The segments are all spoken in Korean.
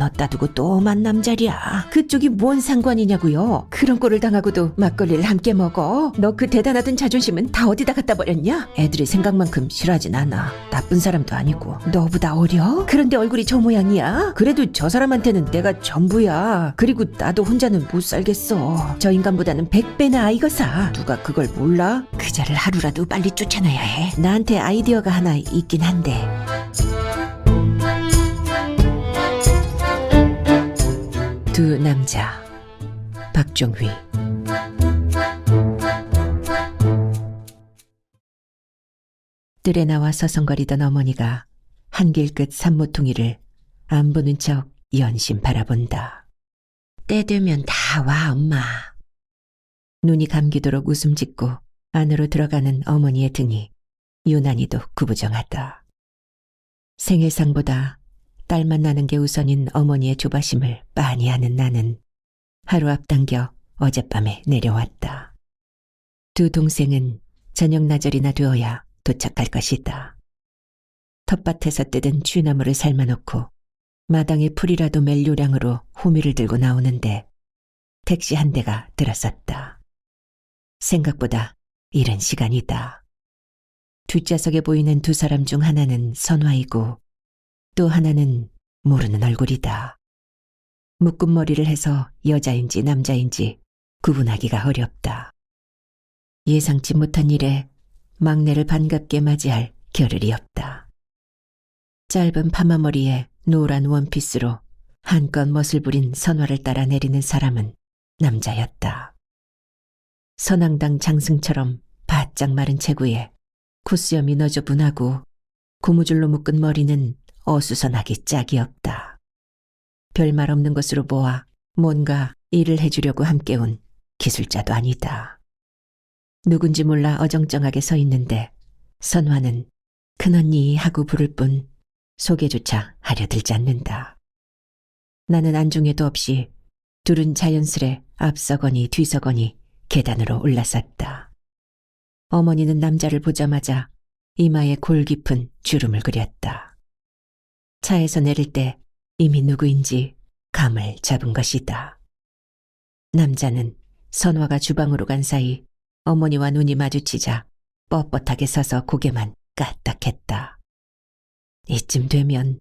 어따 두고 또 만남자랴. 그쪽이 뭔 상관이냐고요. 그런 꼴을 당하고도 막걸리를 함께 먹어. 너 그 대단하던 자존심은 다 어디다 갖다 버렸냐? 애들이 생각만큼 싫어하진 않아. 나쁜 사람도 아니고. 너보다 어려? 그런데 얼굴이 저 모양이야? 그래도 저 사람한테는 내가 전부야. 그리고 나도 혼자는 못 살겠어. 저 인간보다는 100배나 아이거사. 누가 그걸 몰라? 그자를 하루라도 빨리 쫓아내야 해. 나한테 아이디어가 하나 있긴 한데. 두 남자. 박종휘. 뜰에 나와 서성거리던 어머니가 한길 끝 산모퉁이를 안 보는 척 연신 바라본다. 때 되면 다 와, 엄마. 눈이 감기도록 웃음 짓고 안으로 들어가는 어머니의 등이 유난히도 구부정하다. 생일상보다 딸만 나는 게 우선인 어머니의 조바심을 빤히 아는 나는 하루 앞당겨 어젯밤에 내려왔다. 두 동생은 저녁 나절이나 되어야 도착할 것이다. 텃밭에서 뜯은 쥐나무를 삶아놓고 마당에 풀이라도 멜 요량으로 호미를 들고 나오는데 택시 한 대가 들어섰다. 생각보다 이른 시간이다. 뒷좌석에 보이는 두 사람 중 하나는 선화이고 또 하나는 모르는 얼굴이다. 묶은 머리를 해서 여자인지 남자인지 구분하기가 어렵다. 예상치 못한 일에 막내를 반갑게 맞이할 겨를이 없다. 짧은 파마머리에 노란 원피스로 한껏 멋을 부린 선화를 따라 내리는 사람은 남자였다. 선앙당 장승처럼 바짝 마른 체구에 코수염이 너저분하고 고무줄로 묶은 머리는 어수선하기 짝이 없다. 별말 없는 것으로 보아 뭔가 일을 해주려고 함께 온 기술자도 아니다. 누군지 몰라 어정쩡하게 서 있는데 선화는 큰언니 하고 부를 뿐 소개조차 하려 들지 않는다. 나는 안중에도 없이 둘은 자연스레 앞서거니 뒤서거니 계단으로 올라섰다. 어머니는 남자를 보자마자 이마에 골 깊은 주름을 그렸다. 차에서 내릴 때 이미 누구인지 감을 잡은 것이다. 남자는 선화가 주방으로 간 사이 어머니와 눈이 마주치자 뻣뻣하게 서서 고개만 까딱했다. 이쯤 되면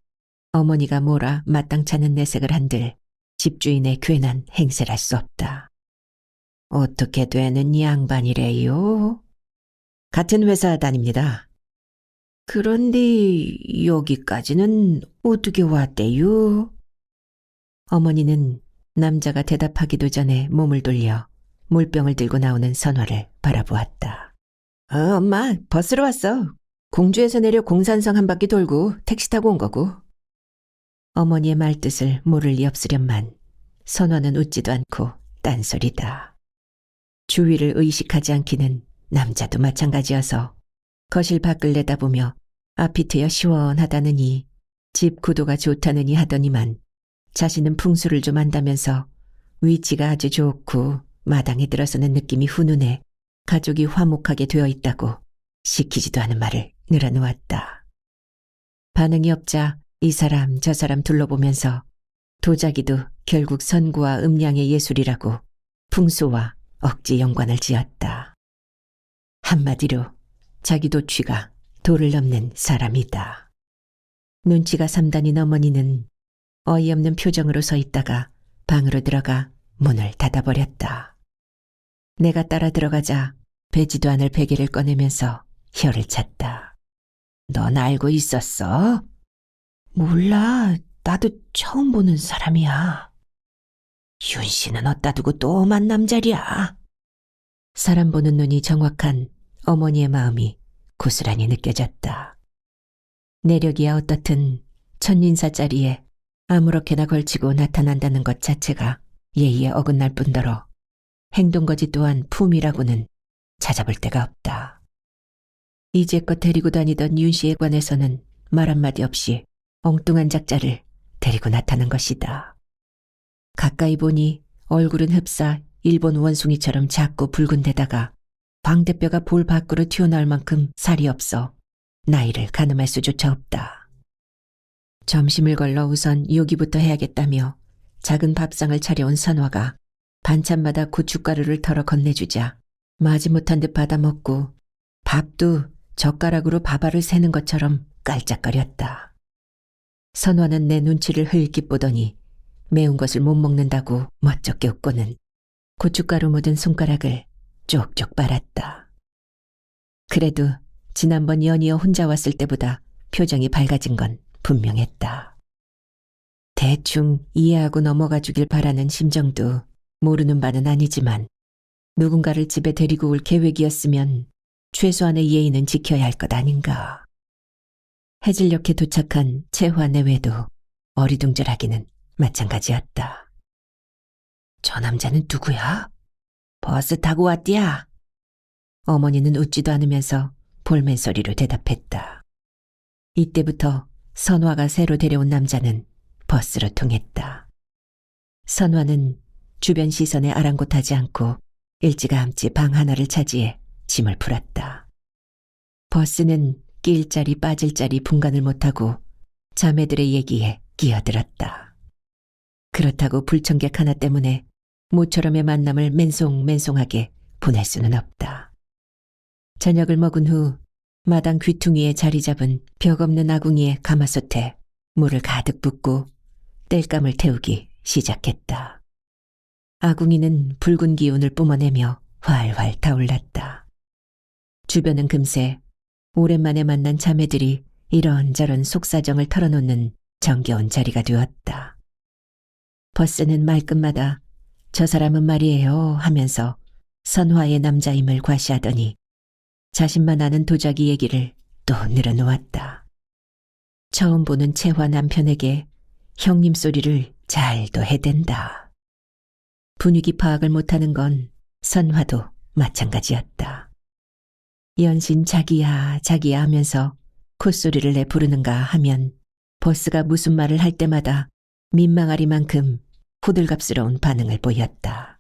어머니가 뭐라 마땅찮은 내색을 한들 집주인의 괜한 행세를 할 수 없다. 어떻게 되는 양반이래요? 같은 회사 다닙니다. 그런데 여기까지는 어떻게 왔대요? 어머니는 남자가 대답하기도 전에 몸을 돌려 물병을 들고 나오는 선화를 바라보았다. 엄마, 버스로 왔어. 공주에서 내려 공산성 한 바퀴 돌고 택시 타고 온 거고. 어머니의 말뜻을 모를 리 없으련만 선화는 웃지도 않고 딴소리다. 주위를 의식하지 않기는 남자도 마찬가지여서 거실 밖을 내다보며 앞이 트여 시원하다느니 집 구도가 좋다느니 하더니만 자신은 풍수를 좀 안다면서 위치가 아주 좋고 마당에 들어서는 느낌이 훈훈해 가족이 화목하게 되어 있다고 시키지도 않은 말을 늘어놓았다. 반응이 없자 이 사람 저 사람 둘러보면서 도자기도 결국 선구와 음량의 예술이라고 풍수와 억지 연관을 지었다. 한마디로 자기도 쥐가 도를 넘는 사람이다. 눈치가 3단인 어머니는 어이없는 표정으로 서 있다가 방으로 들어가 문을 닫아버렸다. 내가 따라 들어가자 배지도 않을 베개를 꺼내면서 혀를 찼다. 넌 알고 있었어? 몰라. 나도 처음 보는 사람이야. 윤 씨는 어따 두고 또 만남자랴. 사람 보는 눈이 정확한 어머니의 마음이 고스란히 느껴졌다. 내력이야 어떻든 천인사 자리에 아무렇게나 걸치고 나타난다는 것 자체가 예의에 어긋날 뿐더러 행동거지 또한 품이라고는 찾아볼 데가 없다. 이제껏 데리고 다니던 윤 씨에 관해서는 말 한마디 없이 엉뚱한 작자를 데리고 나타난 것이다. 가까이 보니 얼굴은 흡사 일본 원숭이처럼 작고 붉은 데다가 광대뼈가 볼 밖으로 튀어나올 만큼 살이 없어 나이를 가늠할 수조차 없다. 점심을 걸러 우선 요기부터 해야겠다며 작은 밥상을 차려온 선화가 반찬마다 고춧가루를 털어 건네주자 마지못한 듯 받아먹고 밥도 젓가락으로 밥알을 새는 것처럼 깔짝거렸다. 선화는 내 눈치를 흘낏 보더니 매운 것을 못 먹는다고 멋쩍게 웃고는 고춧가루 묻은 손가락을 쪽쪽 빨았다. 그래도 지난번 연이어 혼자 왔을 때보다 표정이 밝아진 건 분명했다. 대충 이해하고 넘어가 주길 바라는 심정도 모르는 바는 아니지만 누군가를 집에 데리고 올 계획이었으면 최소한의 예의는 지켜야 할 것 아닌가. 해질녘에 도착한 채화 내외도 어리둥절하기는 마찬가지였다. 저 남자는 누구야? 버스 타고 왔디야. 어머니는 웃지도 않으면서 볼멘 소리로 대답했다. 이때부터 선화가 새로 데려온 남자는 버스로 통했다. 선화는 주변 시선에 아랑곳하지 않고 일찌감치 방 하나를 차지해 짐을 풀었다. 버스는 낄 자리 빠질 자리 분간을 못하고 자매들의 얘기에 끼어들었다. 그렇다고 불청객 하나 때문에 모처럼의 만남을 맨송맨송하게 보낼 수는 없다. 저녁을 먹은 후 마당 귀퉁이에 자리 잡은 벽 없는 아궁이에 가마솥에 물을 가득 붓고 땔감을 태우기 시작했다. 아궁이는 붉은 기운을 뿜어내며 활활 타올랐다. 주변은 금세 오랜만에 만난 자매들이 이런저런 속사정을 털어놓는 정겨운 자리가 되었다. 버스는 말끝마다 저 사람은 말이에요 하면서 선화의 남자임을 과시하더니 자신만 아는 도자기 얘기를 또 늘어놓았다. 처음 보는 채화 남편에게 형님 소리를 잘도 해댄다. 분위기 파악을 못하는 건 선화도 마찬가지였다. 연신 자기야 자기야 하면서 콧소리를 내 부르는가 하면 버스가 무슨 말을 할 때마다 민망하리만큼 호들갑스러운 반응을 보였다.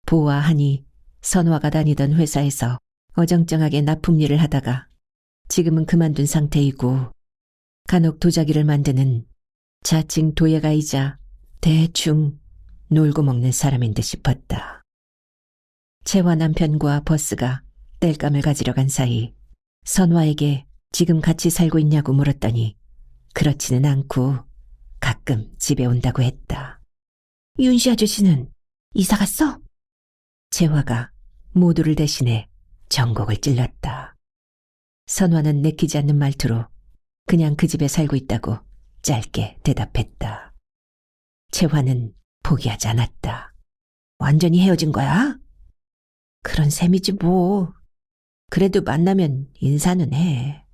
보아하니 선화가 다니던 회사에서 어정쩡하게 납품 일을 하다가 지금은 그만둔 상태이고 간혹 도자기를 만드는 자칭 도예가이자 대충 놀고 먹는 사람인 듯 싶었다. 채화 남편과 버스가 땔감을 가지러 간 사이 선화에게 지금 같이 살고 있냐고 물었더니 그렇지는 않고 가끔 집에 온다고 했다. 윤씨 아저씨는 이사 갔어? 채화가 모두를 대신해 전곡을 찔렀다. 선화는 내키지 않는 말투로 그냥 그 집에 살고 있다고 짧게 대답했다. 채화는 포기하지 않았다. 완전히 헤어진 거야? 그런 셈이지 뭐. 그래도 만나면 인사는 해.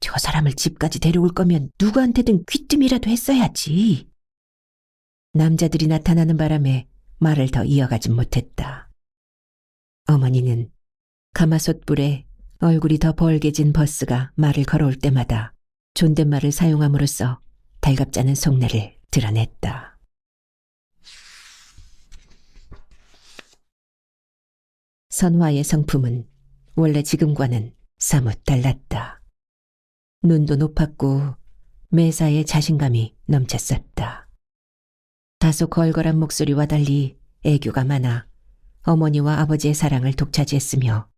저 사람을 집까지 데려올 거면 누구한테든 귀뜸이라도 했어야지. 남자들이 나타나는 바람에 말을 더 이어가진 못했다. 어머니는 가마솥 불에 얼굴이 더 벌게진 버스가 말을 걸어올 때마다 존댓말을 사용함으로써 달갑지 않은 속내를 드러냈다. 선화의 성품은 원래 지금과는 사뭇 달랐다. 눈도 높았고 매사에 자신감이 넘쳤었다. 다소 걸걸한 목소리와 달리 애교가 많아 어머니와 아버지의 사랑을 독차지했으며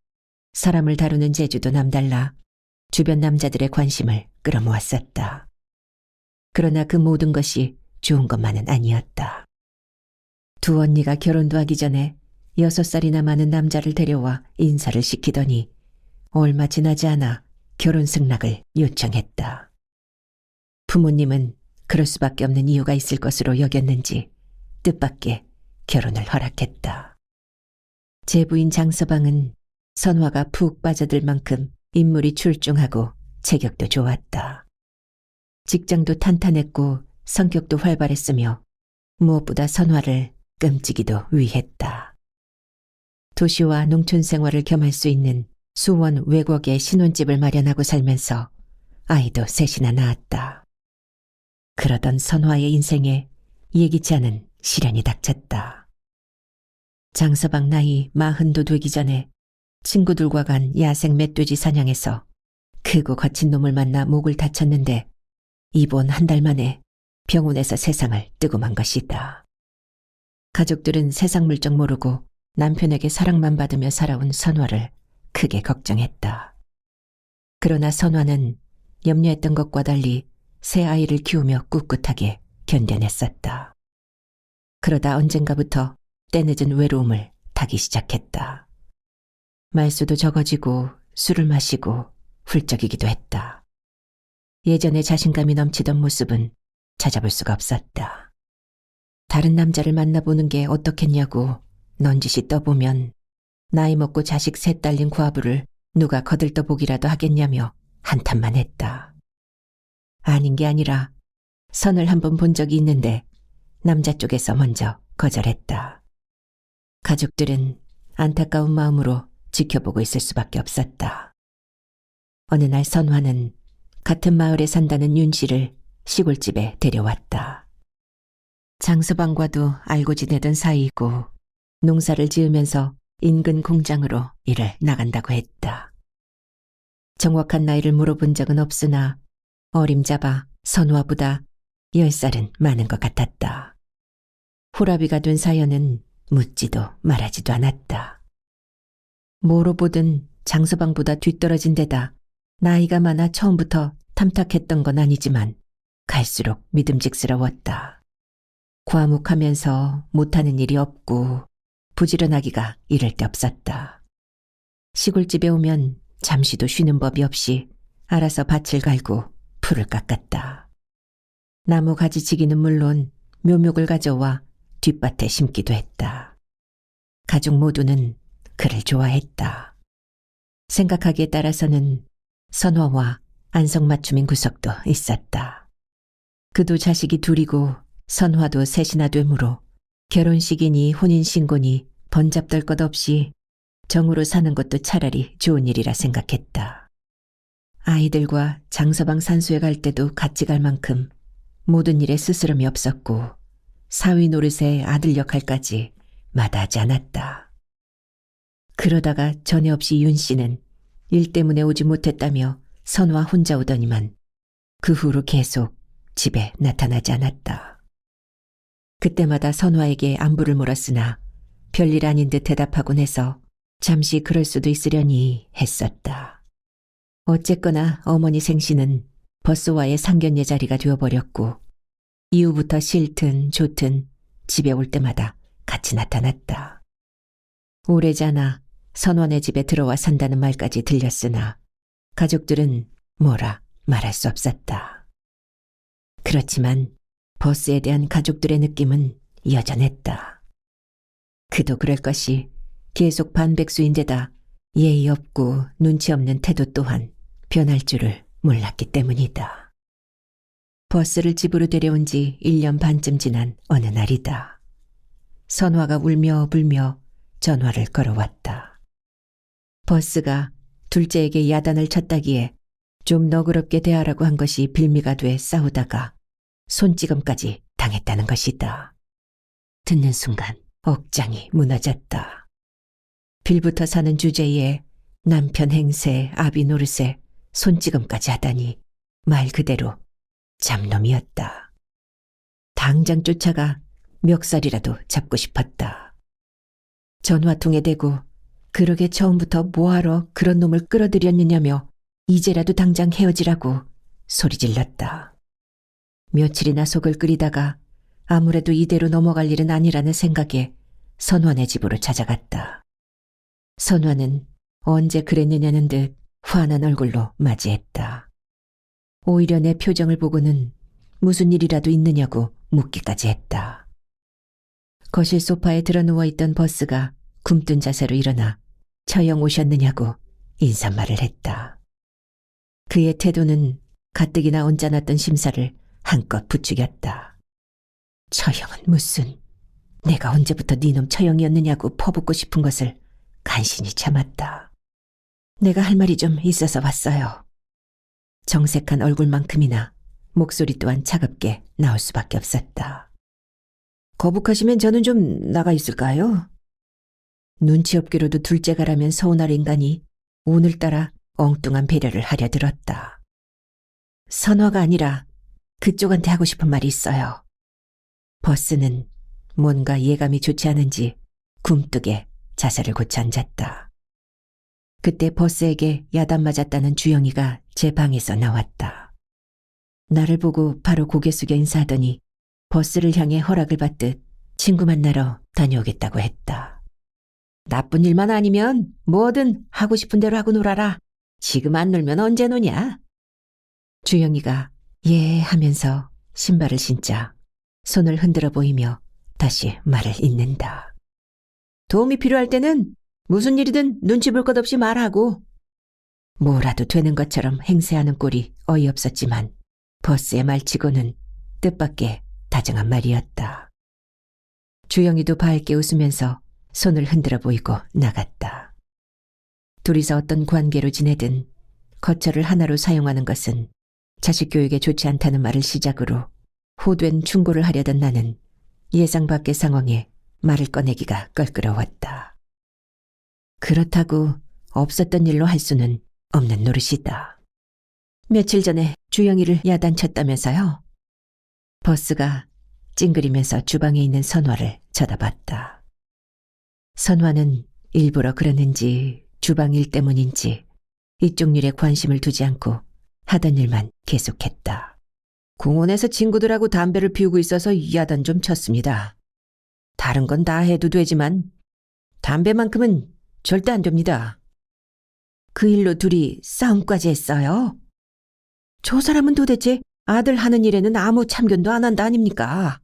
사람을 다루는 재주도 남달라 주변 남자들의 관심을 끌어모았었다. 그러나 그 모든 것이 좋은 것만은 아니었다. 두 언니가 결혼도 하기 전에 6살이나 많은 남자를 데려와 인사를 시키더니 얼마 지나지 않아 결혼 승낙을 요청했다. 부모님은 그럴 수밖에 없는 이유가 있을 것으로 여겼는지 뜻밖의 결혼을 허락했다. 제 부인 장서방은 선화가 푹 빠져들 만큼 인물이 출중하고 체격도 좋았다. 직장도 탄탄했고 성격도 활발했으며 무엇보다 선화를 끔찍이도 위했다. 도시와 농촌 생활을 겸할 수 있는 수원 외곽에 신혼집을 마련하고 살면서 아이도 셋이나 낳았다. 그러던 선화의 인생에 예기치 않은 시련이 닥쳤다. 장서방 나이 40도 되기 전에 친구들과 간 야생 멧돼지 사냥에서 크고 거친 놈을 만나 목을 다쳤는데 입원 한 달 만에 병원에서 세상을 뜨고 만 것이다. 가족들은 세상 물정 모르고 남편에게 사랑만 받으며 살아온 선화를 크게 걱정했다. 그러나 선화는 염려했던 것과 달리 새 아이를 키우며 꿋꿋하게 견뎌냈었다. 그러다 언젠가부터 때늦은 외로움을 타기 시작했다. 말수도 적어지고 술을 마시고 훌쩍이기도 했다. 예전에 자신감이 넘치던 모습은 찾아볼 수가 없었다. 다른 남자를 만나보는 게 어떻겠냐고 넌지시 떠보면 나이 먹고 자식 셋 딸린 과부를 누가 거들떠보기라도 하겠냐며 한탄만 했다. 아닌 게 아니라 선을 한번 본 적이 있는데 남자 쪽에서 먼저 거절했다. 가족들은 안타까운 마음으로 지켜보고 있을 수밖에 없었다. 어느 날 선화는 같은 마을에 산다는 윤 씨를 시골집에 데려왔다. 장서방과도 알고 지내던 사이이고 농사를 지으면서 인근 공장으로 일을 나간다고 했다. 정확한 나이를 물어본 적은 없으나 어림잡아 선화보다 10살은 많은 것 같았다. 호라비가 된 사연은 묻지도 말하지도 않았다. 뭐로 보든 장서방보다 뒤떨어진 데다 나이가 많아 처음부터 탐탁했던 건 아니지만 갈수록 믿음직스러웠다. 과묵하면서 못하는 일이 없고 부지런하기가 이를 데 없었다. 시골집에 오면 잠시도 쉬는 법이 없이 알아서 밭을 갈고 풀을 깎았다. 나무 가지치기는 물론 묘목을 가져와 뒷밭에 심기도 했다. 가족 모두는 그를 좋아했다. 생각하기에 따라서는 선화와 안성맞춤인 구석도 있었다. 그도 자식이 둘이고 선화도 셋이나 되므로 결혼식이니 혼인신고니 번잡될 것 없이 정으로 사는 것도 차라리 좋은 일이라 생각했다. 아이들과 장서방 산소에 갈 때도 같이 갈 만큼 모든 일에 스스럼이 없었고 사위 노릇의 아들 역할까지 마다하지 않았다. 그러다가 전에 없이 윤 씨는 일 때문에 오지 못했다며 선화 혼자 오더니만 그 후로 계속 집에 나타나지 않았다. 그때마다 선화에게 안부를 물었으나 별일 아닌 듯 대답하곤 해서 잠시 그럴 수도 있으려니 했었다. 어쨌거나 어머니 생신은 버스와의 상견례 자리가 되어버렸고 이후부터 싫든 좋든 집에 올 때마다 같이 나타났다. 오래잖아 선원의 집에 들어와 산다는 말까지 들렸으나 가족들은 뭐라 말할 수 없었다. 그렇지만 버스에 대한 가족들의 느낌은 여전했다. 그도 그럴 것이 계속 반백수인데다 예의 없고 눈치 없는 태도 또한 변할 줄을 몰랐기 때문이다. 버스를 집으로 데려온 지 1년 반쯤 지난 어느 날이다. 선화가 울며 불며 전화를 걸어왔다. 버스가 둘째에게 야단을 쳤다기에 좀 너그럽게 대하라고 한 것이 빌미가 돼 싸우다가 손찌검까지 당했다는 것이다. 듣는 순간 억장이 무너졌다. 빌부터 사는 주제에 남편 행세, 아비 노릇에 손찌검까지 하다니 말 그대로 잡놈이었다. 당장 쫓아가 멱살이라도 잡고 싶었다. 전화통에 대고 그러게 처음부터 뭐하러 그런 놈을 끌어들였느냐며 이제라도 당장 헤어지라고 소리질렀다. 며칠이나 속을 끓이다가 아무래도 이대로 넘어갈 일은 아니라는 생각에 선화네 집으로 찾아갔다. 선화는 언제 그랬느냐는 듯 화난 얼굴로 맞이했다. 오히려 내 표정을 보고는 무슨 일이라도 있느냐고 묻기까지 했다. 거실 소파에 드러누워 있던 버스가 굼뜬 자세로 일어나 처형 오셨느냐고 인사말을 했다. 그의 태도는 가뜩이나 언짢았던 심사를 한껏 부추겼다. 처형은 무슨, 내가 언제부터 네놈 처형이었느냐고 퍼붓고 싶은 것을 간신히 참았다. 내가 할 말이 좀 있어서 왔어요. 정색한 얼굴만큼이나 목소리 또한 차갑게 나올 수밖에 없었다. 거북하시면 저는 좀 나가 있을까요? 눈치 없기로도 둘째가라면 서운할 인간이 오늘따라 엉뚱한 배려를 하려 들었다. 선화가 아니라 그쪽한테 하고 싶은 말이 있어요. 버스는 뭔가 예감이 좋지 않은지 굼뜨게 자세를 고쳐 앉았다. 그때 버스에게 야단 맞았다는 주영이가 제 방에서 나왔다. 나를 보고 바로 고개 숙여 인사하더니 버스를 향해 허락을 받듯 친구 만나러 다녀오겠다고 했다. 나쁜 일만 아니면 뭐든 하고 싶은 대로 하고 놀아라. 지금 안 놀면 언제 노냐? 주영이가 예 하면서 신발을 신자 손을 흔들어 보이며 다시 말을 잇는다. 도움이 필요할 때는 무슨 일이든 눈치 볼 것 없이 말하고. 뭐라도 되는 것처럼 행세하는 꼴이 어이없었지만 버스의 말치고는 뜻밖의 다정한 말이었다. 주영이도 밝게 웃으면서 손을 흔들어 보이고 나갔다. 둘이서 어떤 관계로 지내든 거처를 하나로 사용하는 것은 자식 교육에 좋지 않다는 말을 시작으로 호된 충고를 하려던 나는 예상 밖의 상황에 말을 꺼내기가 껄끄러웠다. 그렇다고 없었던 일로 할 수는 없는 노릇이다. 며칠 전에 주영이를 야단쳤다면서요? 버스가 찡그리면서 주방에 있는 선화를 쳐다봤다. 선화는 일부러 그러는지 주방 일 때문인지 이쪽 일에 관심을 두지 않고 하던 일만 계속했다. 공원에서 친구들하고 담배를 피우고 있어서 야단 좀 쳤습니다. 다른 건 다 해도 되지만 담배만큼은 절대 안 됩니다. 그 일로 둘이 싸움까지 했어요? 저 사람은 도대체 아들 하는 일에는 아무 참견도 안 한다 아닙니까?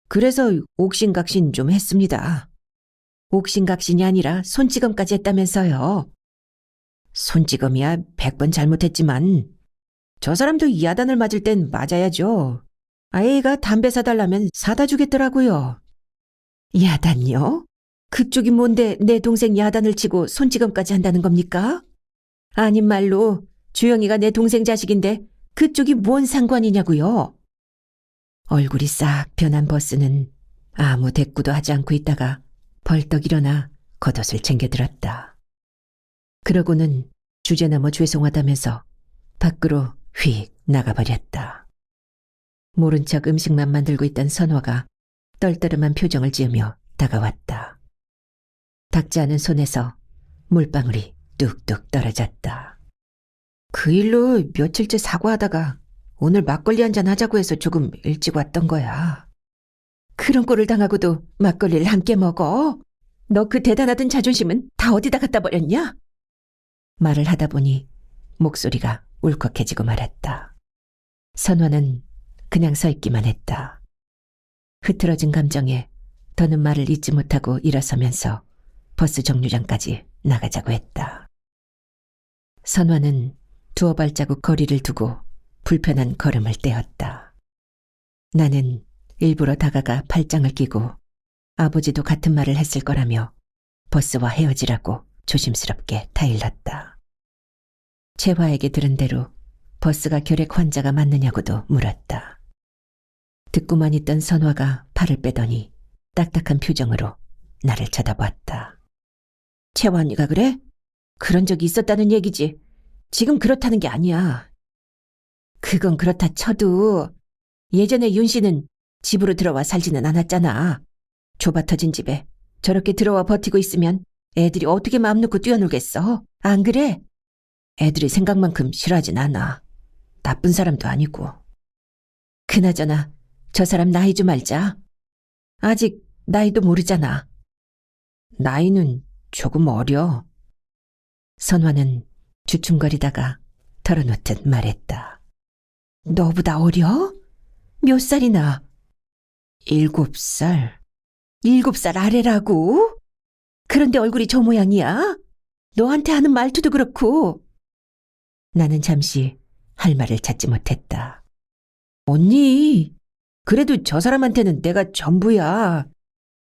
그래서 옥신각신 좀 했습니다. 옥신각신이 아니라 손찌검까지 했다면서요. 손찌검이야 100번 잘못했지만 저 사람도 야단을 맞을 땐 맞아야죠. 아이가 담배 사달라면 사다 주겠더라고요. 야단요? 그쪽이 뭔데 내 동생 야단을 치고 손찌검까지 한다는 겁니까? 아닌 말로 주영이가 내 동생 자식인데 그쪽이 뭔 상관이냐고요. 얼굴이 싹 변한 버스는 아무 대꾸도 하지 않고 있다가 벌떡 일어나 겉옷을 챙겨들었다. 그러고는 주제넘어 죄송하다면서 밖으로 휙 나가버렸다. 모른 척 음식만 만들고 있던 선화가 떨떠름한 표정을 지으며 다가왔다. 닿지 않은 손에서 물방울이 뚝뚝 떨어졌다. 그 일로 며칠째 사과하다가 오늘 막걸리 한잔 하자고 해서 조금 일찍 왔던 거야. 그런 꼴을 당하고도 막걸리를 함께 먹어? 너 그 대단하던 자존심은 다 어디다 갖다 버렸냐? 말을 하다 보니 목소리가 울컥해지고 말았다. 선화는 그냥 서 있기만 했다. 흐트러진 감정에 더는 말을 잇지 못하고 일어서면서 버스 정류장까지 나가자고 했다. 선화는 두어 발자국 거리를 두고 불편한 걸음을 떼었다. 나는 일부러 다가가 팔짱을 끼고 아버지도 같은 말을 했을 거라며 버스와 헤어지라고 조심스럽게 타일렀다. 채화에게 들은 대로 버스가 결핵 환자가 맞느냐고도 물었다. 듣고만 있던 선화가 팔을 빼더니 딱딱한 표정으로 나를 쳐다봤다. 채화 언니가 그래? 그런 적이 있었다는 얘기지. 지금 그렇다는 게 아니야. 그건 그렇다 쳐도 예전에 윤 씨는 집으로 들어와 살지는 않았잖아. 좁아터진 집에 저렇게 들어와 버티고 있으면 애들이 어떻게 마음 놓고 뛰어놀겠어? 안 그래? 애들이 생각만큼 싫어하진 않아. 나쁜 사람도 아니고. 그나저나 저 사람 나이 좀 알자. 아직 나이도 모르잖아. 나이는 조금 어려. 선화는 주춤거리다가 털어놓듯 말했다. 너보다 어려? 몇 살이나? 7살. 7살 아래라고? 그런데 얼굴이 저 모양이야? 너한테 하는 말투도 그렇고. 나는 잠시 할 말을 찾지 못했다. 언니, 그래도 저 사람한테는 내가 전부야.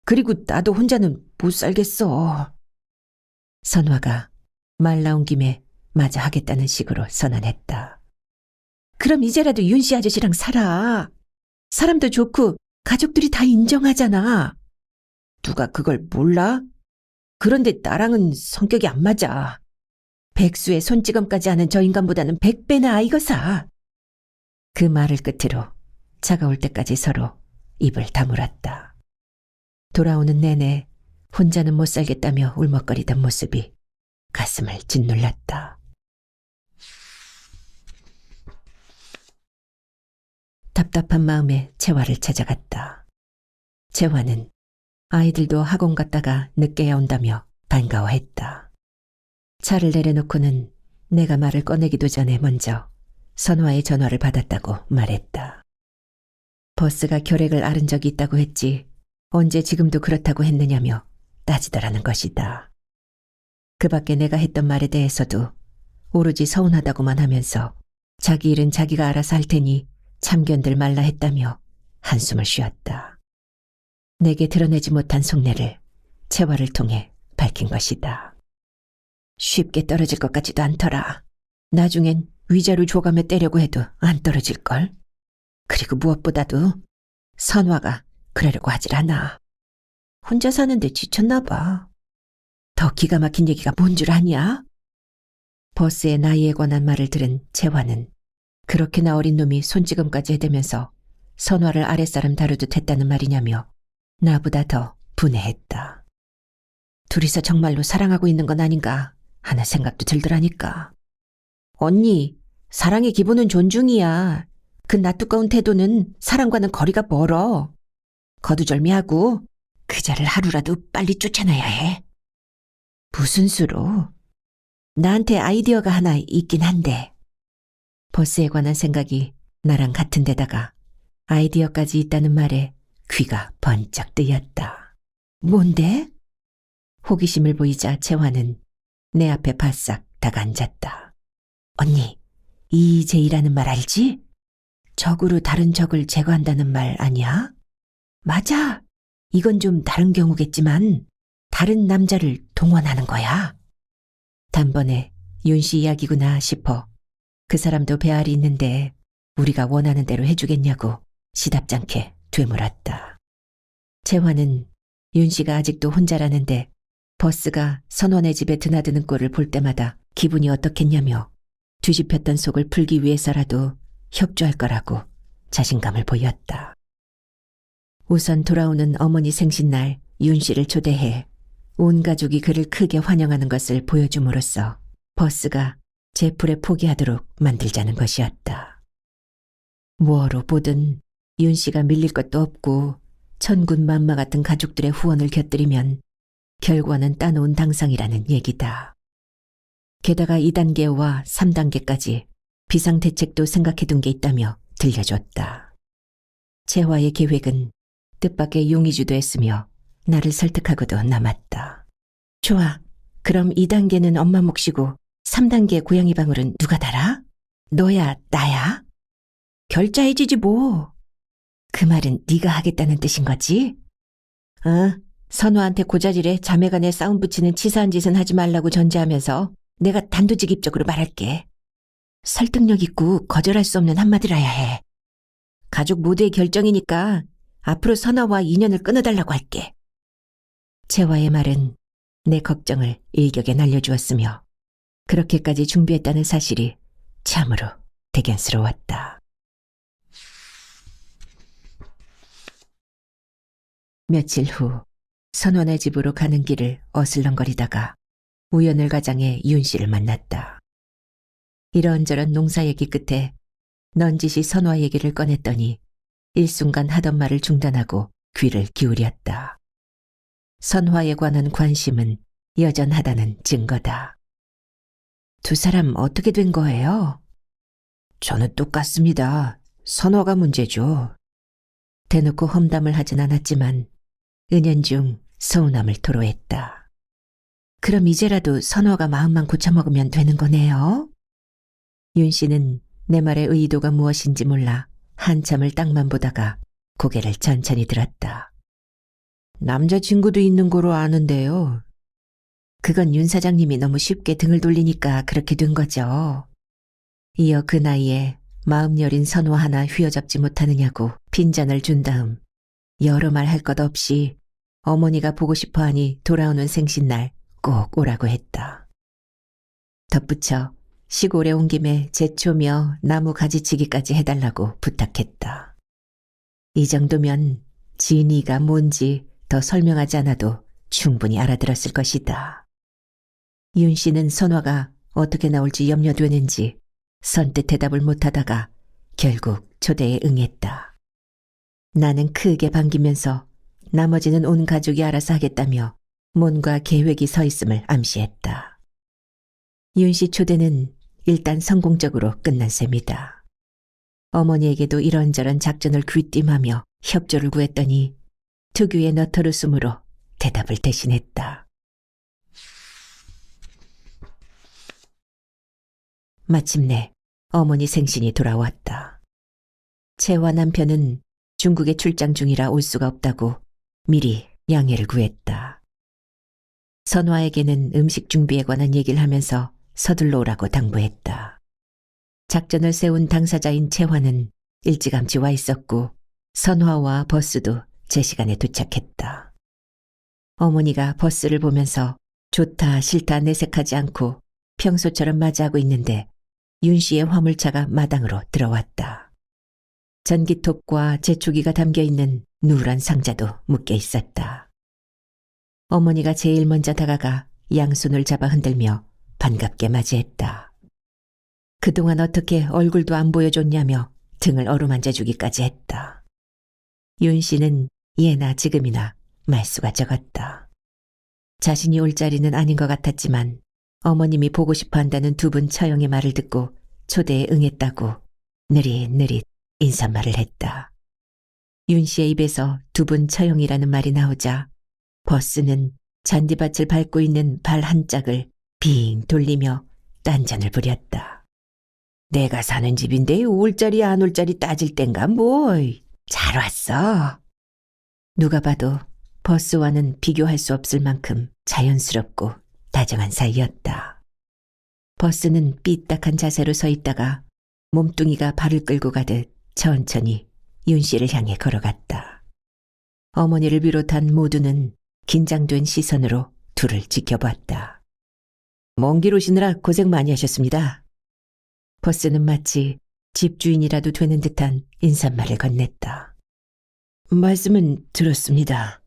그리고 나도 혼자는 못 살겠어. 선화가 말 나온 김에 마저 하겠다는 식으로 선언했다. 그럼 이제라도 윤씨 아저씨랑 살아. 사람도 좋고 가족들이 다 인정하잖아. 누가 그걸 몰라? 그런데 나랑은 성격이 안 맞아. 백수의 손찌검까지 하는 저 인간보다는 100배나 아이거사. 그 말을 끝으로 차가울 때까지 서로 입을 다물었다. 돌아오는 내내 혼자는 못 살겠다며 울먹거리던 모습이 가슴을 짓눌렀다. 답답한 마음에 채화를 찾아갔다. 채화는 아이들도 학원 갔다가 늦게야 온다며 반가워했다. 차를 내려놓고는 내가 말을 꺼내기도 전에 먼저 선화의 전화를 받았다고 말했다. 버스가 결핵을 앓은 적이 있다고 했지 언제 지금도 그렇다고 했느냐며 따지더라는 것이다. 그 밖에 내가 했던 말에 대해서도 오로지 서운하다고만 하면서 자기 일은 자기가 알아서 할 테니 참견들 말라 했다며 한숨을 쉬었다. 내게 드러내지 못한 속내를 채화를 통해 밝힌 것이다. 쉽게 떨어질 것 같지도 않더라. 나중엔 위자료 줘가며 떼려고 해도 안 떨어질걸. 그리고 무엇보다도 선화가 그러려고 하질 않아. 혼자 사는데 지쳤나 봐. 더 기가 막힌 얘기가 뭔 줄 아냐? 버스의 나이에 관한 말을 들은 채화는 그렇게나 어린 놈이 손찌검까지 해대면서 선화를 아랫사람 다루듯 했다는 말이냐며 나보다 더 분해했다. 둘이서 정말로 사랑하고 있는 건 아닌가 하는 생각도 들더라니까. 언니, 사랑의 기본은 존중이야. 그 낯두꺼운 태도는 사랑과는 거리가 멀어. 거두절미하고 그자를 하루라도 빨리 쫓아내야 해. 무슨 수로? 나한테 아이디어가 하나 있긴 한데. 버스에 관한 생각이 나랑 같은 데다가 아이디어까지 있다는 말에 귀가 번쩍 뜨였다. 뭔데? 호기심을 보이자 채화는 내 앞에 바싹 다가앉았다. 언니, 이제이라는 말 알지? 적으로 다른 적을 제거한다는 말 아니야? 맞아. 이건 좀 다른 경우겠지만 다른 남자를 동원하는 거야. 단번에 윤씨 이야기구나 싶어 그 사람도 배알이 있는데 우리가 원하는 대로 해주겠냐고 시답잖게 되물었다. 채화는 윤씨가 아직도 혼자라는데 버스가 선원의 집에 드나드는 꼴을 볼 때마다 기분이 어떻겠냐며 뒤집혔던 속을 풀기 위해서라도 협조할 거라고 자신감을 보였다. 우선 돌아오는 어머니 생신날 윤씨를 초대해 온 가족이 그를 크게 환영하는 것을 보여줌으로써 버스가 제풀에 포기하도록 만들자는 것이었다. 무어로 보든 윤씨가 밀릴 것도 없고 천군만마 같은 가족들의 후원을 곁들이면 결과는 따놓은 당상이라는 얘기다. 게다가 2단계와 3단계까지 비상대책도 생각해둔 게 있다며 들려줬다. 채화의 계획은 뜻밖의 용의주도 했으며 나를 설득하고도 남았다. 좋아. 그럼 2단계는 엄마 몫이고 3단계 고양이 방울은 누가 달아? 너야, 나야? 결자해지지 뭐. 그 말은 네가 하겠다는 뜻인 거지? 선화한테 고자질에 자매간에 싸움 붙이는 치사한 짓은 하지 말라고 전제하면서 내가 단도직입적으로 말할게. 설득력 있고 거절할 수 없는 한마디라야 해. 가족 모두의 결정이니까 앞으로 선화와 인연을 끊어달라고 할게. 채화의 말은 내 걱정을 일격에 날려주었으며 그렇게까지 준비했다는 사실이 참으로 대견스러웠다. 며칠 후 선원의 집으로 가는 길을 어슬렁거리다가 우연을 가장해 윤씨를 만났다. 이런저런 농사 얘기 끝에 넌지시 선화 얘기를 꺼냈더니 일순간 하던 말을 중단하고 귀를 기울였다. 선화에 관한 관심은 여전하다는 증거다. 두 사람 어떻게 된 거예요? 저는 똑같습니다. 선화가 문제죠. 대놓고 험담을 하진 않았지만 은연중 서운함을 토로했다. 그럼 이제라도 선화가 마음만 고쳐먹으면 되는 거네요? 윤 씨는 내 말의 의도가 무엇인지 몰라 한참을 땅만 보다가 고개를 천천히 들었다. 남자친구도 있는 거로 아는데요. 그건 윤 사장님이 너무 쉽게 등을 돌리니까 그렇게 된 거죠. 이어 그 나이에 마음 여린 선화 하나 휘어잡지 못하느냐고 핀잔을 준 다음 여러 말 할 것 없이 어머니가 보고 싶어하니 돌아오는 생신날 꼭 오라고 했다. 덧붙여 시골에 온 김에 제초며 나무 가지치기까지 해달라고 부탁했다. 이 정도면 진이가 뭔지 더 설명하지 않아도 충분히 알아들었을 것이다. 윤 씨는 선화가 어떻게 나올지 염려되는지 선뜻 대답을 못하다가 결국 초대에 응했다. 나는 크게 반기면서 나머지는 온 가족이 알아서 하겠다며 뭔가 계획이 서 있음을 암시했다. 윤 씨 초대는 일단 성공적으로 끝난 셈이다. 어머니에게도 이런저런 작전을 귀띔하며 협조를 구했더니 특유의 너털웃음으로 대답을 대신했다. 마침내 어머니 생신이 돌아왔다. 채와 남편은 중국에 출장 중이라 올 수가 없다고 미리 양해를 구했다. 선화에게는 음식 준비에 관한 얘기를 하면서 서둘러 오라고 당부했다. 작전을 세운 당사자인 채화는 일찌감치 와 있었고 선화와 버스도 제 시간에 도착했다. 어머니가 버스를 보면서 좋다 싫다 내색하지 않고 평소처럼 맞이하고 있는데 윤 씨의 화물차가 마당으로 들어왔다. 전기톱과 제초기가 담겨있는 누런 상자도 묶여 있었다. 어머니가 제일 먼저 다가가 양손을 잡아 흔들며 반갑게 맞이했다. 그동안 어떻게 얼굴도 안 보여줬냐며 등을 어루만져주기까지 했다. 윤 씨는 예나 지금이나 말수가 적었다. 자신이 올 자리는 아닌 것 같았지만 어머님이 보고 싶어 한다는 두 분 처형의 말을 듣고 초대에 응했다고 느릿느릿 인사말을 했다. 윤 씨의 입에서 두 분 처형이라는 말이 나오자 버스는 잔디밭을 밟고 있는 발 한 짝을 빙 돌리며 딴전을 부렸다. 내가 사는 집인데 올 자리 안 올 자리 따질 땐가 뭐. 잘 왔어. 누가 봐도 버스와는 비교할 수 없을 만큼 자연스럽고 다정한 사이였다. 버스는 삐딱한 자세로 서 있다가 몸뚱이가 발을 끌고 가듯 천천히 윤 씨를 향해 걸어갔다. 어머니를 비롯한 모두는 긴장된 시선으로 둘을 지켜봤다. 먼 길 오시느라 고생 많이 하셨습니다. 버스는 마치 집주인이라도 되는 듯한 인사말을 건넸다. 말씀은 들었습니다.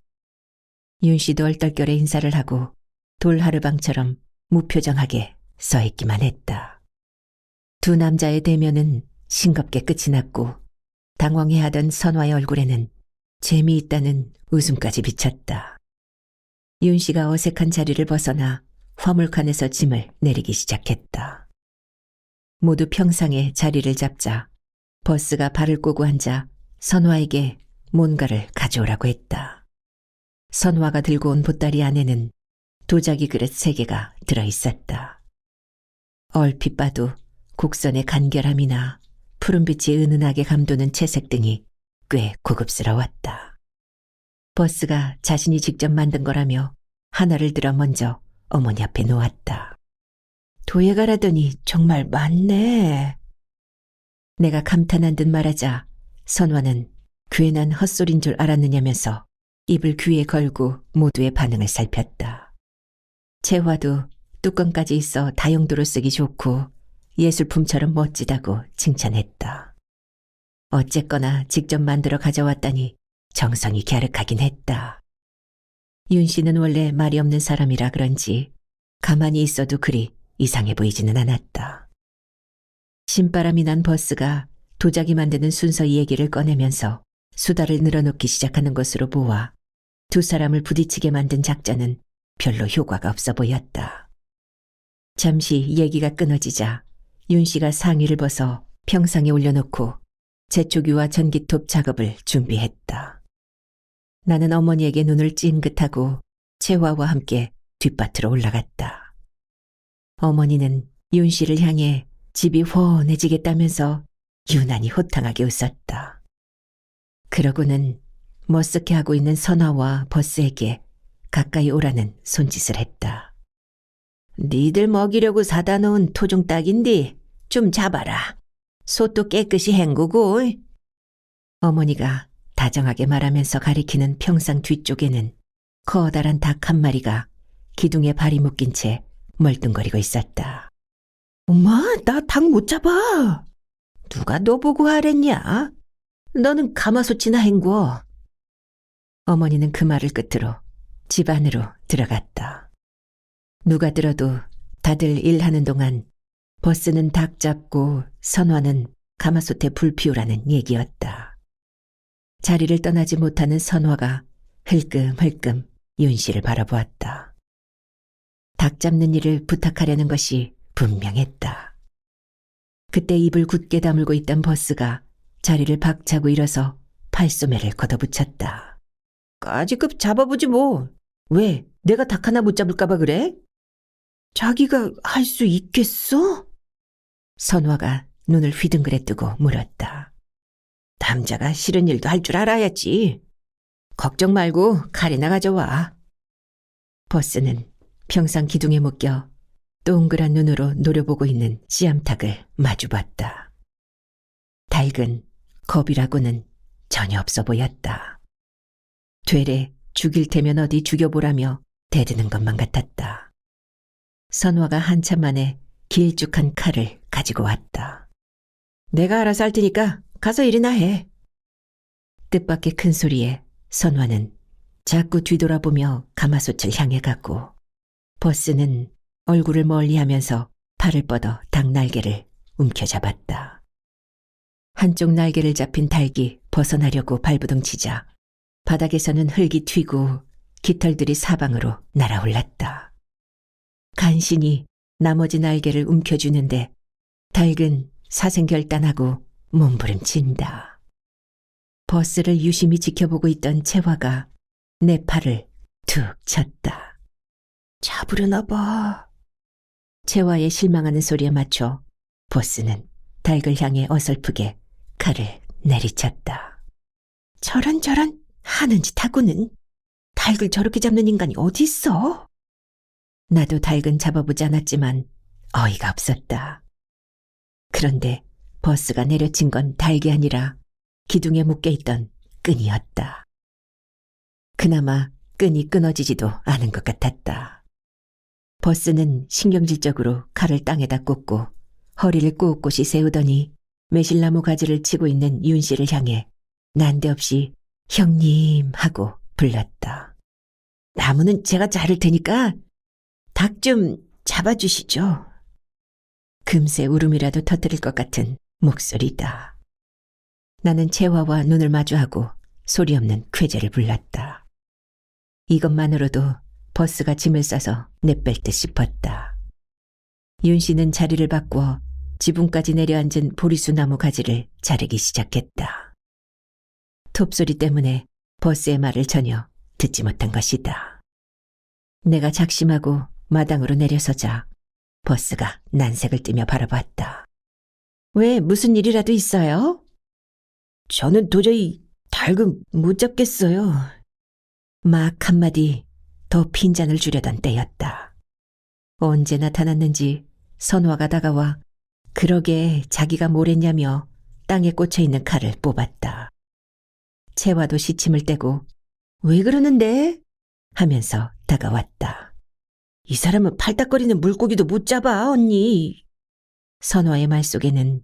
윤 씨도 얼떨결에 인사를 하고 돌하르방처럼 무표정하게 서 있기만 했다. 두 남자의 대면은 싱겁게 끝이 났고 당황해하던 선화의 얼굴에는 재미있다는 웃음까지 비쳤다. 윤 씨가 어색한 자리를 벗어나 화물칸에서 짐을 내리기 시작했다. 모두 평상에 자리를 잡자 버스가 발을 꼬고 앉아 선화에게 뭔가를 가져오라고 했다. 선화가 들고 온 보따리 안에는 도자기 그릇 3개가 들어있었다. 얼핏 봐도 곡선의 간결함이나 푸른빛이 은은하게 감도는 채색 등이 꽤 고급스러웠다. 버스가 자신이 직접 만든 거라며 하나를 들어 먼저 어머니 앞에 놓았다. 도예가라더니 정말 많네. 내가 감탄한 듯 말하자 선화는 괜한 헛소린 줄 알았느냐면서 입을 귀에 걸고 모두의 반응을 살폈다. 채화도 뚜껑까지 있어 다용도로 쓰기 좋고 예술품처럼 멋지다고 칭찬했다. 어쨌거나 직접 만들어 가져왔다니 정성이 갸륵하긴 했다. 윤 씨는 원래 말이 없는 사람이라 그런지 가만히 있어도 그리 이상해 보이지는 않았다. 신바람이 난 버스가 도자기 만드는 순서 얘기를 꺼내면서 수다를 늘어놓기 시작하는 것으로 보아 두 사람을 부딪히게 만든 작전은 별로 효과가 없어 보였다. 잠시 얘기가 끊어지자 윤 씨가 상의를 벗어 평상에 올려놓고 제초기와 전기톱 작업을 준비했다. 나는 어머니에게 눈을 찡긋하고 채화와 함께 뒷밭으로 올라갔다. 어머니는 윤 씨를 향해 집이 훤해지겠다면서 유난히 호탕하게 웃었다. 그러고는 머쓱해하고 있는 선화와 버스에게 가까이 오라는 손짓을 했다. 니들 먹이려고 사다 놓은 토종 닭인데 좀 잡아라. 솥도 깨끗이 헹구고. 어머니가 다정하게 말하면서 가리키는 평상 뒤쪽에는 커다란 닭 한 마리가 기둥에 발이 묶인 채 멀뚱거리고 있었다. 엄마, 나 닭 못 잡아. 누가 너 보고 하랬냐? 너는 가마솥이나 헹궈. 어머니는 그 말을 끝으로 집 안으로 들어갔다. 누가 들어도 다들 일하는 동안 버스는 닭 잡고 선화는 가마솥에 불 피우라는 얘기였다. 자리를 떠나지 못하는 선화가 흘끔흘끔 윤 씨를 바라보았다. 닭 잡는 일을 부탁하려는 것이 분명했다. 그때 입을 굳게 다물고 있던 버스가 자리를 박차고 일어서 팔소매를 걷어붙였다. 까지급 잡아보지 뭐. 왜? 내가 닭 하나 못 잡을까봐 그래? 자기가 할 수 있겠어? 선화가 눈을 휘둥그레 뜨고 물었다. 남자가 싫은 일도 할 줄 알아야지. 걱정 말고 칼이나 가져와. 버스는 평상 기둥에 묶여 동그란 눈으로 노려보고 있는 씨암탉을 마주봤다. 닭은 겁이라고는 전혀 없어 보였다. 되레 죽일 테면 어디 죽여보라며 대드는 것만 같았다. 선화가 한참 만에 길쭉한 칼을 가지고 왔다. 내가 알아서 할 테니까 가서 일이나 해. 뜻밖의 큰 소리에 선화는 자꾸 뒤돌아보며 가마솥을 향해 갔고 버스는 얼굴을 멀리하면서 팔을 뻗어 닭 날개를 움켜잡았다. 한쪽 날개를 잡힌 닭이 벗어나려고 발부둥치자 바닥에서는 흙이 튀고 깃털들이 사방으로 날아올랐다. 간신히 나머지 날개를 움켜쥐는데 닭은 사생결단하고 몸부림친다. 버스를 유심히 지켜보고 있던 채화가 내 팔을 툭 쳤다. 잡으려나 봐. 채화의 실망하는 소리에 맞춰 버스는 닭을 향해 어설프게 칼을 내리쳤다. 저런 하는 짓 하고는 닭을 저렇게 잡는 인간이 어디 있어? 나도 닭은 잡아보지 않았지만 어이가 없었다. 그런데 버스가 내려친 건 닭이 아니라 기둥에 묶여있던 끈이었다. 그나마 끈이 끊어지지도 않은 것 같았다. 버스는 신경질적으로 칼을 땅에다 꽂고 허리를 꼿꼿이 세우더니 매실나무 가지를 치고 있는 윤 씨를 향해 난데없이 형님 하고 불렀다. 나무는 제가 자를 테니까 닭 좀 잡아주시죠. 금세 울음이라도 터뜨릴 것 같은 목소리다. 나는 채화와 눈을 마주하고 소리 없는 쾌재를 불렀다. 이것만으로도 버스가 짐을 싸서 내뺄 듯 싶었다. 윤 씨는 자리를 바꾸어 지붕까지 내려앉은 보리수 나무 가지를 자르기 시작했다. 톱소리 때문에 버스의 말을 전혀 듣지 못한 것이다. 내가 작심하고 마당으로 내려서자 버스가 난색을 띠며 바라봤다. 왜 무슨 일이라도 있어요? 저는 도저히 닭은 못 잡겠어요. 막 한마디 더 핀잔을 주려던 때였다. 언제 나타났는지 선화가 다가와 그러게 자기가 뭘 했냐며 땅에 꽂혀있는 칼을 뽑았다. 채화도 시침을 떼고 왜 그러는데? 하면서 다가왔다. 이 사람은 팔딱거리는 물고기도 못 잡아, 언니. 선화의 말 속에는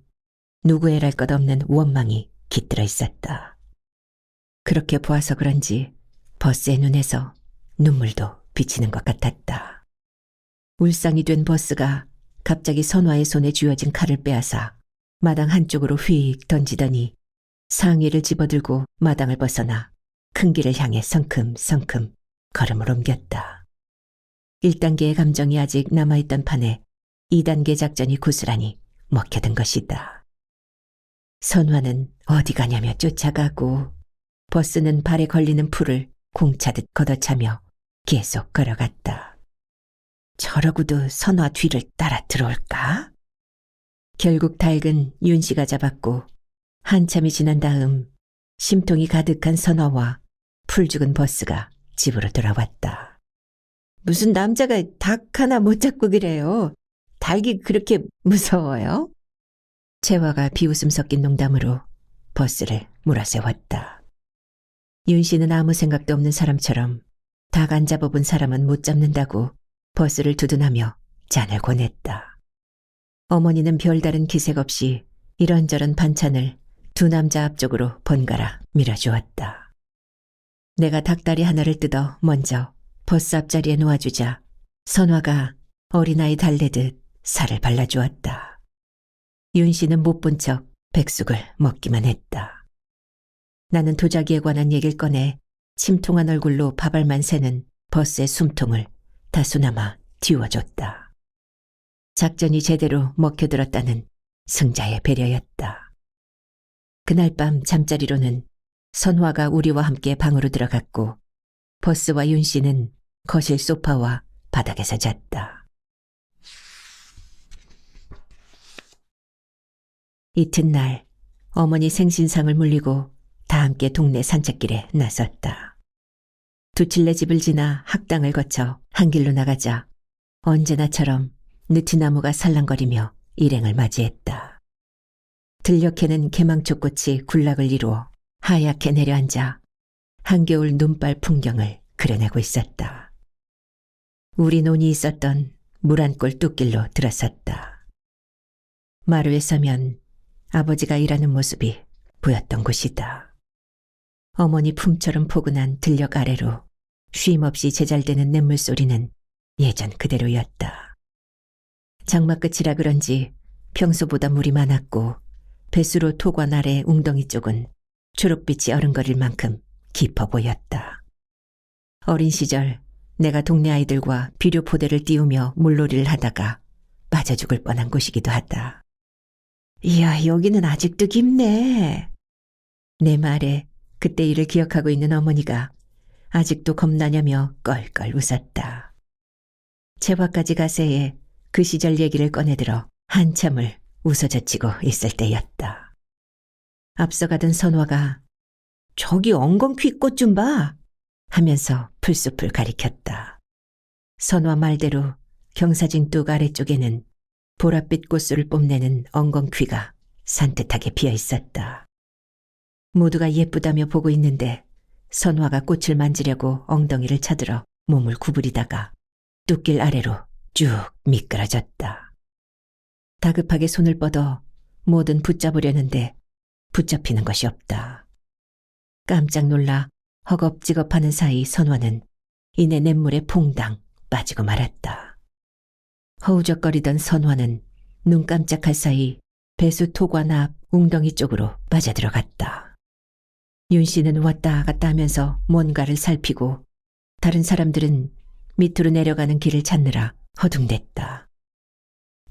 누구애랄 것 없는 원망이 깃들어 있었다. 그렇게 보아서 그런지 버스의 눈에서 눈물도 비치는 것 같았다. 울상이 된 버스가 갑자기 선화의 손에 쥐어진 칼을 빼앗아 마당 한쪽으로 휙 던지더니 상의를 집어들고 마당을 벗어나 큰 길을 향해 성큼성큼 걸음을 옮겼다. 1단계의 감정이 아직 남아있던 판에 2단계 작전이 고스란히 먹혀든 것이다. 선화는 어디 가냐며 쫓아가고 버스는 발에 걸리는 풀을 공차듯 걷어차며 계속 걸어갔다. 저러고도 선화 뒤를 따라 들어올까? 결국 닭은 윤 씨가 잡았고 한참이 지난 다음 심통이 가득한 선화와 풀 죽은 버스가 집으로 돌아왔다. 무슨 남자가 닭 하나 못 잡고 그래요. 닭이 그렇게 무서워요? 채화가 비웃음 섞인 농담으로 버스를 몰아세웠다. 윤 씨는 아무 생각도 없는 사람처럼 닭 안 잡아본 사람은 못 잡는다고 버스를 두둔하며 잔을 권했다. 어머니는 별다른 기색 없이 이런저런 반찬을 두 남자 앞쪽으로 번갈아 밀어주었다. 내가 닭다리 하나를 뜯어 먼저 버스 앞자리에 놓아주자 선화가 어린아이 달래듯 살을 발라주었다. 윤 씨는 못 본 척 백숙을 먹기만 했다. 나는 도자기에 관한 얘기를 꺼내 침통한 얼굴로 밥알만 새는 버스의 숨통을 다소나마 틔워줬다. 작전이 제대로 먹혀들었다는 승자의 배려였다. 그날 밤 잠자리로는 선화가 우리와 함께 방으로 들어갔고 버스와 윤 씨는 거실 소파와 바닥에서 잤다. 이튿날 어머니 생신상을 물리고 다 함께 동네 산책길에 나섰다. 두칠레 집을 지나 학당을 거쳐 한 길로 나가자 언제나처럼 느티나무가 살랑거리며 일행을 맞이했다. 들녘에는 개망초꽃이 군락을 이루어 하얗게 내려앉아 한겨울 눈발 풍경을 그려내고 있었다. 우리 논이 있었던 물 한 골 뚝길로 들어섰다. 마루에 서면 아버지가 일하는 모습이 보였던 곳이다. 어머니 품처럼 포근한 들녘 아래로 쉼없이 제잘되는 냇물 소리는 예전 그대로였다. 장마 끝이라 그런지 평소보다 물이 많았고 배수로 토관 아래 웅덩이 쪽은 초록빛이 어른거릴 만큼 깊어 보였다. 어린 시절 내가 동네 아이들과 비료 포대를 띄우며 물놀이를 하다가 빠져 죽을 뻔한 곳이기도 하다. 이야, 여기는 아직도 깊네. 내 말에 그때 일을 기억하고 있는 어머니가 아직도 겁나냐며 껄껄 웃었다. 채화까지 가세에 그 시절 얘기를 꺼내들어 한참을 웃어젖히고 있을 때였다. 앞서가던 선화가 저기 엉겅퀴 꽃 좀 봐 하면서 풀숲을 가리켰다. 선화 말대로 경사진 뚝 아래쪽에는 보랏빛 꽃술을 뽐내는 엉겅퀴가 산뜻하게 피어 있었다. 모두가 예쁘다며 보고 있는데 선화가 꽃을 만지려고 엉덩이를 차들어 몸을 구부리다가 뚝길 아래로 쭉 미끄러졌다. 다급하게 손을 뻗어 뭐든 붙잡으려는데 붙잡히는 것이 없다. 깜짝 놀라 허겁지겁하는 사이 선화는 이내 냇물에 퐁당 빠지고 말았다. 허우적거리던 선화는 눈 깜짝할 사이 배수 토관 앞 웅덩이 쪽으로 빠져들어갔다. 윤 씨는 왔다 갔다 하면서 뭔가를 살피고 다른 사람들은 밑으로 내려가는 길을 찾느라 허둥댔다.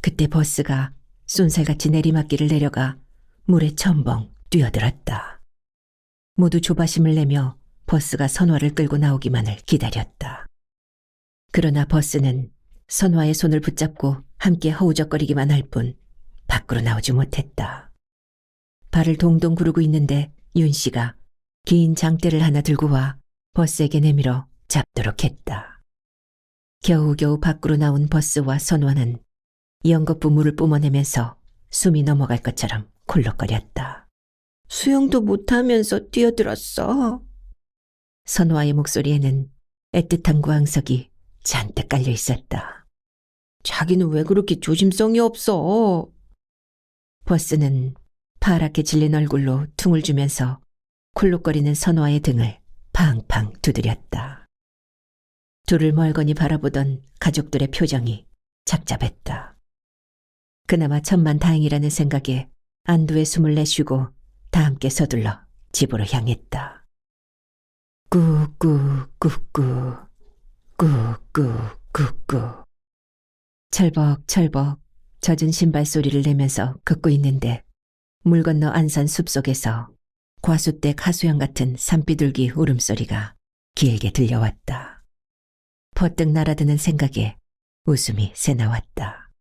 그때 버스가 쏜살같이 내리막길을 내려가 물에 첨벙 뛰어들었다. 모두 조바심을 내며 버스가 선화를 끌고 나오기만을 기다렸다. 그러나 버스는 선화의 손을 붙잡고 함께 허우적거리기만 할 뿐 밖으로 나오지 못했다. 발을 동동 구르고 있는데 윤 씨가 긴 장대를 하나 들고 와 버스에게 내밀어 잡도록 했다. 겨우겨우 밖으로 나온 버스와 선화는 연거푸 물을 뿜어내면서 숨이 넘어갈 것처럼 콜록거렸다. 수영도 못하면서 뛰어들었어. 선화의 목소리에는 애틋한 구항석이 잔뜩 깔려 있었다. 자기는 왜 그렇게 조심성이 없어? 버스는 파랗게 질린 얼굴로 퉁을 주면서 콜록거리는 선화의 등을 팡팡 두드렸다. 둘을 멀거니 바라보던 가족들의 표정이 착잡했다. 그나마 천만다행이라는 생각에 안도의 숨을 내쉬고 다 함께 서둘러 집으로 향했다. 꾸꾸꾸꾸 꾸꾸꾸꾸 철벅철벅 젖은 신발 소리를 내면서 걷고 있는데 물 건너 안산 숲속에서 과수댁 하수영 같은 산비둘기 울음소리가 길게 들려왔다. 퍼뜩 날아드는 생각에 웃음이 새나왔다.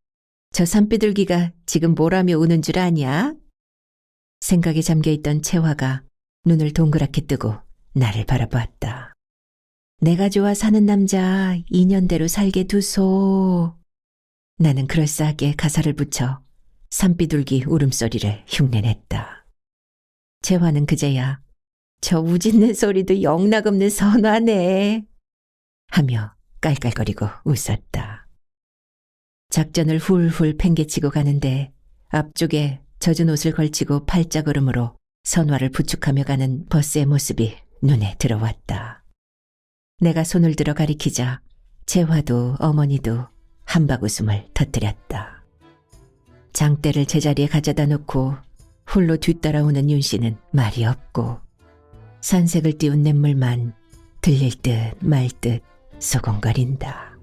저 산비둘기가 지금 뭐라며 우는 줄 아냐? 생각에 잠겨있던 채화가 눈을 동그랗게 뜨고 나를 바라보았다. 내가 좋아 사는 남자 2년대로 살게 두소. 나는 그럴싸하게 가사를 붙여 산비둘기 울음소리를 흉내냈다. 채화는 그제야 저 우짖는 소리도 영락없는 선화네 하며 깔깔거리고 웃었다. 작전을 훌훌 팽개치고 가는데 앞쪽에 젖은 옷을 걸치고 팔자걸음으로 선화를 부축하며 가는 버스의 모습이 눈에 들어왔다. 내가 손을 들어 가리키자 재화도 어머니도 한박웃음을 터뜨렸다. 장대를 제자리에 가져다 놓고 홀로 뒤따라오는 윤씨는 말이 없고 산색을 띄운 냇물만 들릴 듯 말 듯 소곤거린다.